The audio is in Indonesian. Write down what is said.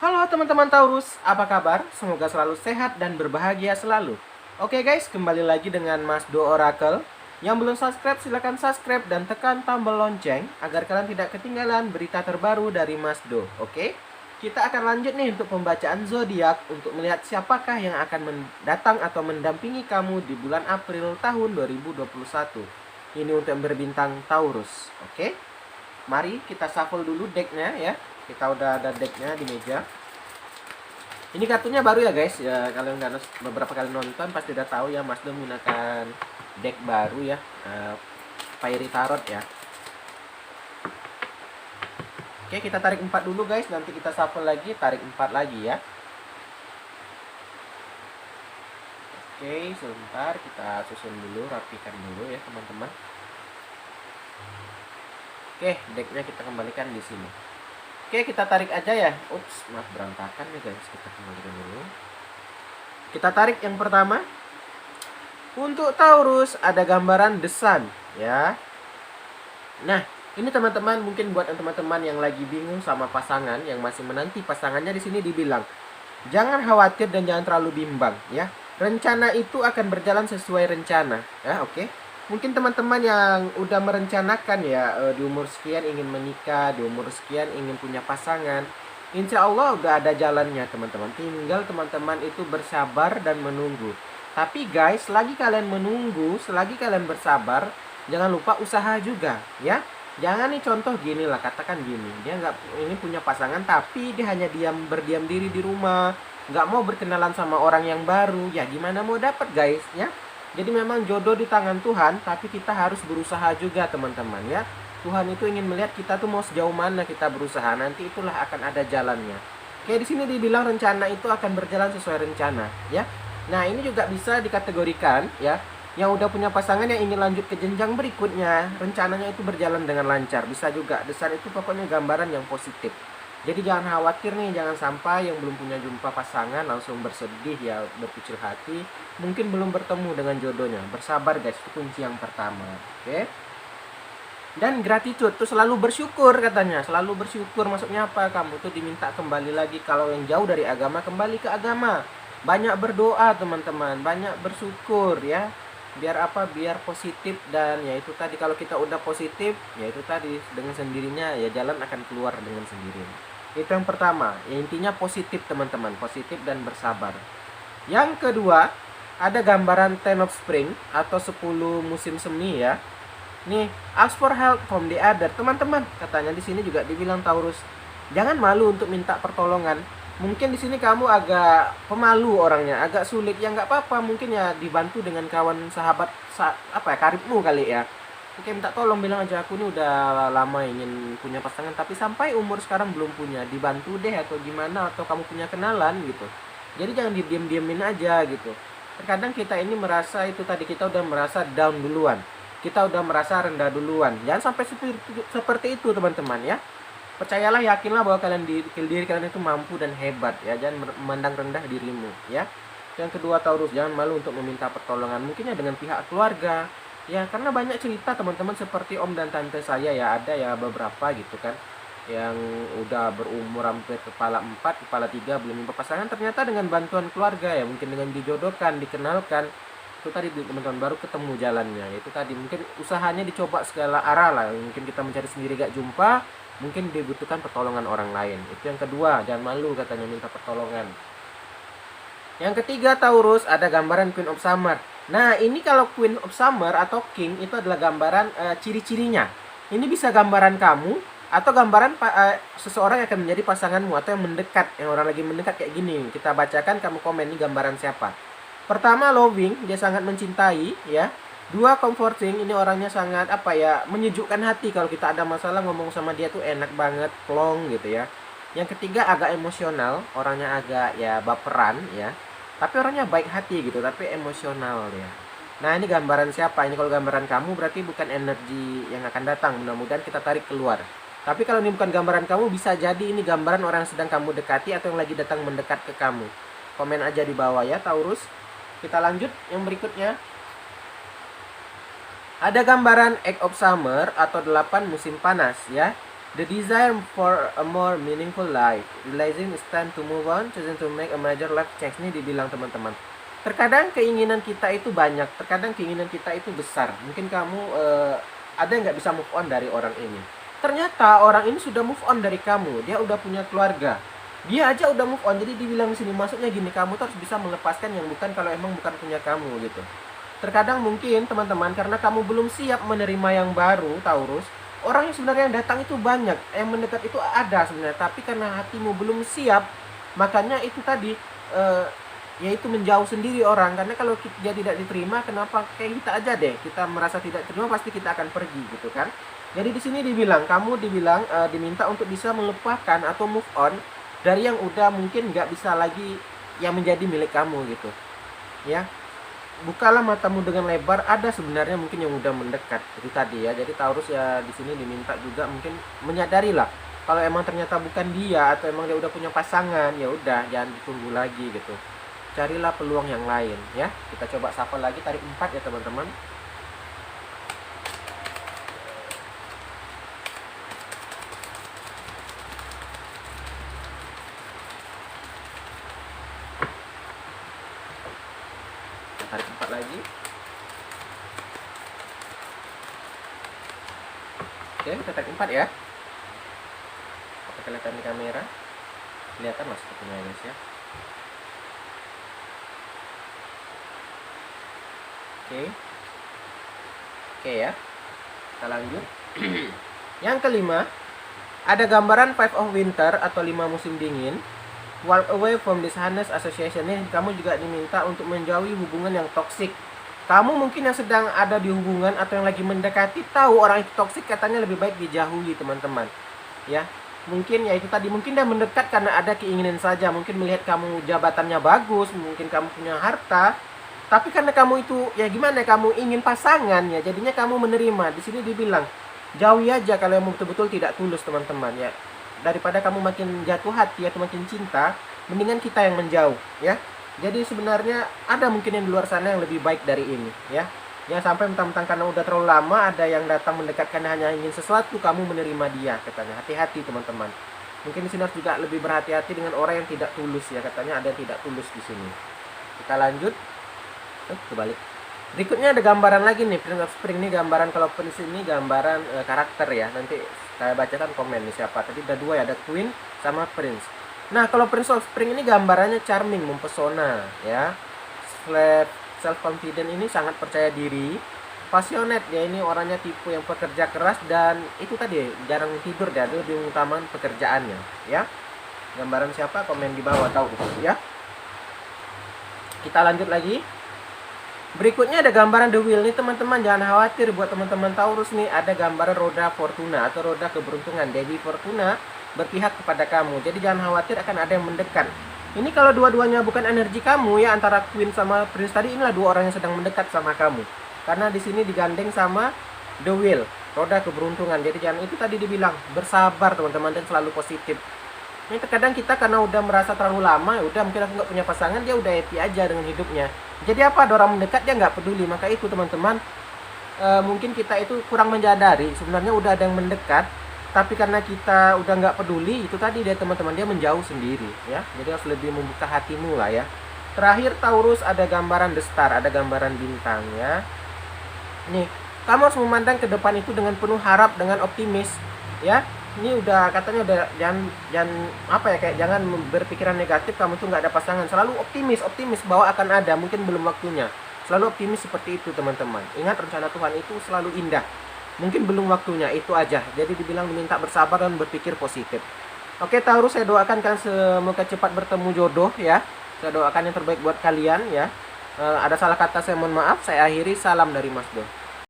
Halo teman-teman Taurus, apa kabar? Semoga selalu sehat dan berbahagia selalu. Oke guys, kembali lagi dengan Mas Do Oracle. Yang belum subscribe silahkan subscribe dan tekan tombol lonceng agar kalian tidak ketinggalan berita terbaru dari Mas Do. Oke? Kita akan lanjut nih untuk pembacaan zodiak untuk melihat siapakah yang akan datang atau mendampingi kamu di bulan April tahun 2021. Ini untuk yang berbintang Taurus. Oke? Mari kita shuffle dulu decknya ya. Kita udah ada decknya di meja. Ini kartunya baru ya guys. Ya kalian udah beberapa kali nonton pasti udah tahu ya Mas Do menggunakan deck baru ya, Fairy Tarot ya. Oke, kita tarik 4 dulu guys. Nanti kita shuffle lagi, tarik 4 lagi ya. Oke, sebentar kita susun dulu, rapikan dulu ya teman-teman. Oke, decknya kita kembalikan di sini. Oke, kita tarik aja ya. Ups, maaf berantakan ya guys. Kita kembalikan dulu. Kita tarik yang pertama. Untuk Taurus ada gambaran The Sun ya. Nah, ini teman-teman mungkin buat teman-teman yang lagi bingung sama pasangan, yang masih menanti pasangannya, di sini dibilang jangan khawatir dan jangan terlalu bimbang ya. Rencana itu akan berjalan sesuai rencana ya, oke. Mungkin teman-teman yang udah merencanakan ya, di umur sekian ingin menikah, di umur sekian ingin punya pasangan, insya Allah udah ada jalannya teman-teman. Tinggal teman-teman itu bersabar dan menunggu. Tapi guys, selagi kalian menunggu, selagi kalian bersabar, jangan lupa usaha juga ya. Jangan nih contoh gini lah, katakan gini, dia nggak ini punya pasangan tapi dia hanya berdiam diri di rumah, nggak mau berkenalan sama orang yang baru, ya gimana mau dapat guys ya. Jadi memang jodoh di tangan Tuhan, tapi kita harus berusaha juga teman-teman ya. Tuhan itu ingin melihat kita tuh mau sejauh mana kita berusaha, nanti itulah akan ada jalannya. Oke, di sini dibilang rencana itu akan berjalan sesuai rencana ya. Nah, ini juga bisa dikategorikan ya. Yang udah punya pasangan yang ingin lanjut ke jenjang berikutnya, rencananya itu berjalan dengan lancar. Bisa juga, besar itu pokoknya gambaran yang positif. Jadi jangan khawatir nih, jangan sampai yang belum punya jumpa pasangan langsung bersedih ya, berkecil hati. Mungkin belum bertemu dengan jodohnya. Bersabar guys, itu kunci yang pertama. Oke. Dan gratitude tuh selalu bersyukur katanya. Selalu bersyukur maksudnya apa? Kamu tuh diminta kembali lagi, kalau yang jauh dari agama kembali ke agama. Banyak berdoa teman-teman, banyak bersyukur ya. Biar apa? Biar positif, dan ya itu tadi, kalau kita udah positif, ya itu tadi dengan sendirinya ya jalan akan keluar dengan sendirinya. Itu yang pertama, ya intinya positif teman-teman, positif dan bersabar. Yang kedua, ada gambaran Ten of Spring atau 10 musim semi ya. Nih, ask for help from the other. Teman-teman, katanya di sini juga dibilang Taurus, jangan malu untuk minta pertolongan. Mungkin di sini kamu agak pemalu orangnya, agak sulit, ya nggak apa-apa, mungkin ya dibantu dengan kawan sahabat karibmu kali ya. Oke, minta tolong, bilang aja aku nih udah lama ingin punya pasangan tapi sampai umur sekarang belum punya, dibantu deh atau gimana, atau kamu punya kenalan gitu. Jadi jangan didiem-diemin aja gitu. Terkadang kita ini merasa itu tadi, kita udah merasa down duluan, kita udah merasa rendah duluan. Jangan sampai seperti itu teman-teman ya. Percayalah, yakinlah bahwa diri kalian itu mampu dan hebat ya. Jangan memandang rendah dirimu ya. Yang kedua Taurus, jangan malu untuk meminta pertolongan, mungkinnya dengan pihak keluarga. Ya, karena banyak cerita teman-teman seperti om dan tante saya ya, ada ya beberapa gitu kan, yang udah berumur hampir kepala 4, kepala 3, belum berpasangan, ternyata dengan bantuan keluarga ya, mungkin dengan dijodohkan, dikenalkan, itu tadi teman-teman baru ketemu jalannya. Itu tadi mungkin usahanya dicoba segala arah lah, mungkin kita mencari sendiri gak jumpa, mungkin dibutuhkan pertolongan orang lain. Itu yang kedua, jangan malu katanya minta pertolongan. Yang ketiga Taurus, ada gambaran Queen of Summer. Nah, ini kalau Queen of Summer atau King itu adalah gambaran ciri-cirinya. Ini bisa gambaran kamu atau gambaran seseorang yang akan menjadi pasanganmu, atau yang mendekat, yang orang lagi mendekat kayak gini. Kita bacakan, kamu komen ini gambaran siapa. Pertama, loving, dia sangat mencintai ya. Dua, comforting, ini orangnya sangat menyejukkan hati. Kalau kita ada masalah ngomong sama dia tuh enak banget, plong gitu ya. Yang ketiga, agak emosional, orangnya agak ya baperan ya. Tapi orangnya baik hati gitu, tapi emosional ya. Nah, ini gambaran siapa? Ini kalau gambaran kamu berarti bukan energi yang akan datang. Mudah-mudahan kita tarik keluar. Tapi kalau ini bukan gambaran kamu, bisa jadi ini gambaran orang yang sedang kamu dekati atau yang lagi datang mendekat ke kamu. Komen aja di bawah ya Taurus. Kita lanjut yang berikutnya. Ada gambaran Egg of Summer atau 8 musim panas ya. The desire for a more meaningful life, realizing it's time to move on, choosing to make a major life change. Ini dibilang teman-teman. Terkadang keinginan kita itu banyak, terkadang keinginan kita itu besar. Mungkin kamu ada yang nggak bisa move on dari orang ini. Ternyata orang ini sudah move on dari kamu, dia udah punya keluarga. Dia aja udah move on, jadi dibilang di sini maksudnya gini, kamu tuh harus bisa melepaskan yang bukan kalau emang bukan punya kamu gitu. Terkadang mungkin teman-teman karena kamu belum siap menerima yang baru, Taurus, orang yang sebenarnya yang datang itu banyak, yang mendekat itu ada sebenarnya, tapi karena hatimu belum siap, makanya itu tadi yaitu menjauh sendiri orang. Karena kalau dia tidak diterima, kenapa kayak kita aja deh, kita merasa tidak terima pasti kita akan pergi gitu kan. Jadi di sini dibilang kamu diminta untuk bisa melupakan atau move on dari yang udah mungkin nggak bisa lagi yang menjadi milik kamu gitu ya. Bukalah matamu dengan lebar, ada sebenarnya mungkin yang udah mendekat itu tadi ya. Jadi Taurus ya di sini diminta juga mungkin menyadari lah kalau emang ternyata bukan dia atau emang dia udah punya pasangan, ya udah jangan ditunggu lagi gitu, carilah peluang yang lain ya. Kita coba shuffle lagi, tarik 4 ya teman-teman. Tarik 4 lagi. Oke, kita tarik 4 ya. Apa kelihatan di kamera? Kelihatan lah sepertinya guys ya. Oke ya. Kita lanjut. Yang kelima, ada gambaran Five of Winter atau 5 musim dingin. Walk away from this honest association. Nih, kamu juga diminta untuk menjauhi hubungan yang toksik. Kamu mungkin yang sedang ada di hubungan atau yang lagi mendekati, tahu orang itu toksik, katanya lebih baik dijauhi teman-teman. Ya, mungkin ya itu tadi, mungkin dia mendekat karena ada keinginan saja. Mungkin melihat kamu jabatannya bagus, mungkin kamu punya harta. Tapi karena kamu itu ya gimana, kamu ingin pasangan ya, jadinya kamu menerima. Di sini dibilang jauhi aja kalau yang betul-betul tidak tulus teman-teman ya. Daripada kamu makin jatuh hati atau makin cinta, mendingan kita yang menjauh ya. Jadi sebenarnya ada mungkin yang di luar sana yang lebih baik dari ini ya. Jangan sampai mentang-mentang karena udah terlalu lama ada yang datang mendekat karena hanya ingin sesuatu, kamu menerima dia katanya. Hati-hati teman-teman. Mungkin di sini harus juga lebih berhati-hati dengan orang yang tidak tulus ya, katanya ada yang tidak tulus di sini. Kita lanjut. Kebalik. Berikutnya ada gambaran lagi nih, Prince of Spring. Ini gambaran, kalau Prince ini gambaran karakter ya. Nanti saya bacakan komen nih siapa. Tadi ada 2 ya, ada Queen sama Prince. Nah, kalau Prince of Spring ini gambarannya charming, mempesona ya. Self confident, ini sangat percaya diri. Passionate, dia ini orangnya tipe yang pekerja keras dan itu tadi jarang tidur, dia lebih mengutamakan pekerjaannya ya. Gambaran siapa, komen di bawah tahu ya. Kita lanjut lagi. Berikutnya ada gambaran The Wheel nih teman-teman. Jangan khawatir buat teman-teman Taurus nih, ada gambaran roda Fortuna atau roda keberuntungan. Dewi Fortuna berpihak kepada kamu. Jadi jangan khawatir akan ada yang mendekat. Ini kalau dua-duanya bukan energi kamu ya, antara Queen sama Prince tadi, inilah 2 orang yang sedang mendekat sama kamu. Karena di sini digandeng sama The Wheel, roda keberuntungan. Jadi jangan, itu tadi dibilang bersabar teman-teman dan selalu positif. Ini terkadang kita karena udah merasa terlalu lama, udah mungkin aku nggak punya pasangan, dia udah happy aja dengan hidupnya. Jadi apa, ada orang mendekat dia nggak peduli. Maka itu teman-teman, mungkin kita itu kurang menyadari sebenarnya udah ada yang mendekat, tapi karena kita udah nggak peduli, itu tadi dia teman-teman, dia menjauh sendiri ya. Jadi harus lebih membuka hatimu lah ya. Terakhir Taurus, ada gambaran The Star, ada gambaran bintang ya. Nih, kamu harus memandang ke depan itu dengan penuh harap, dengan optimis ya. Ini udah katanya udah jangan apa ya, kayak jangan berpikiran negatif, kamu tuh nggak ada pasangan, selalu optimis bahwa akan ada, mungkin belum waktunya. Selalu optimis seperti itu teman-teman. Ingat, rencana Tuhan itu selalu indah, mungkin belum waktunya, itu aja. Jadi dibilang diminta bersabar dan berpikir positif. Oke Taurus, saya doakan kalian semoga cepat bertemu jodoh ya. Saya doakan yang terbaik buat kalian ya. Ada salah kata saya mohon maaf. Saya akhiri, salam dari Mas Do.